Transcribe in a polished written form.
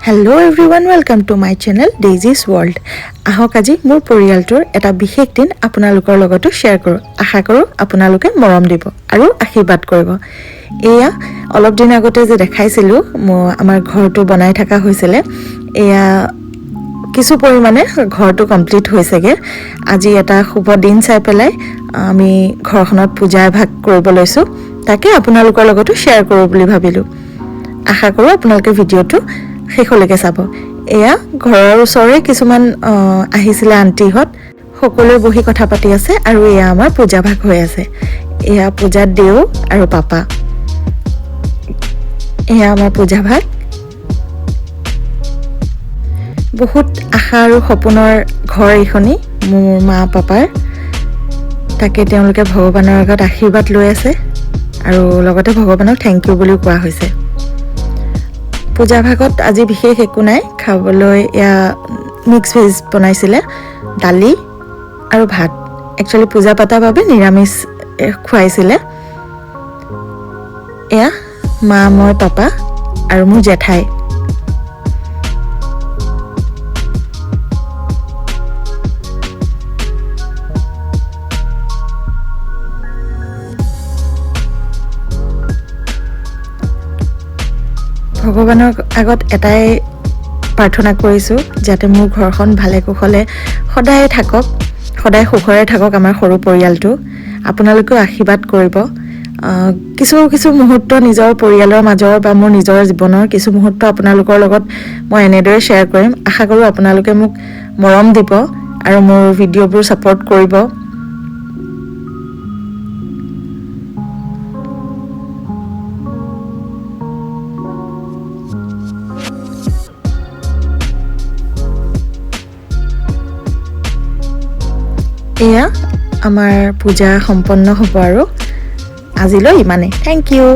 Hello everyone, welcome to my channel Daisy's World. আহক আজি মোৰ পৰিয়ালটোৰ এটা বিশেষ দিন আপোনালোকৰ লগতো শেয়াৰ কৰো। আশা কৰো আপোনালোকে মৰম দিব আৰু আশীৰ্বাদ কৰিব। এয়া অলপ দিন আগতে যে দেখাইছিলো আমাৰ ঘৰটো বনাই থকা হৈছিলে, এয়া কিছু পৰিমাণে ঘৰটো কমপ্লিট হৈছেগে। আজি এটা শুভ দিন চাই পেলাই আমি ঘৰখনত পূজা ভাগ কৰিব লৈছো, তাকে আপোনালোকৰ লগতো শেয়াৰ কৰো বুলি ভাবিলো। আশা কৰো আপোনালোকে ভিডিঅ'টো শেষলৈকে চাব। এয়া ঘৰৰ ওচৰৰে কিছুমান আহিছিলে আন্টিহঁত, সকলোৱে বহি কথা পাতি আছে আৰু এয়া আমাৰ পূজা ভাগ হৈ আছে। এয়া পূজাত দেউ আৰু পাপা, এয়া আমাৰ পূজা ভাগ। বহুত আশা আৰু সপোনৰ ঘৰ এইখনি মোৰ মা পাপাৰ, তাকে তেওঁলোকে ভগৱানৰ আগত আশীৰ্বাদ লৈ আছে আৰু লগতে ভগৱানক থেংক ইউ বুলিও কোৱা হৈছে। পূজা ভাগত আজি বিশেষ একো নাই খাবলৈ, এয়া মিক্স ভেজ বনাইছিলে, দালি আৰু ভাত। একচুৱেলি পূজা পতাৰ বাবে নিৰামিষ খুৱাইছিলে। এয়া মা, মই, পাপা আৰু মোৰ জেঠাই। ভগৱানৰ আগত এটাই প্ৰাৰ্থনা কৰিছোঁ, যাতে মোৰ ঘৰখন ভালে কুশলে সদায় থাকক, সদায় সুখৰে থাকক আমাৰ সৰু পৰিয়ালটো। আপোনালোকেও আশীৰ্বাদ কৰিব। কিছু মুহূৰ্ত নিজৰ পৰিয়ালৰ মাজৰ বা মোৰ নিজৰ জীৱনৰ কিছু মুহূৰ্ত আপোনালোকৰ লগত মই এনেদৰে শ্বেয়াৰ কৰিম। আশা কৰোঁ আপোনালোকে মোক মৰম দিব আৰু মোৰ ভিডিঅ'বোৰ ছাপোৰ্ট কৰিব। এয়া আমাৰ পূজা সম্পন্ন হ'ব আৰু আজিলৈ ইমানেই। Thank U.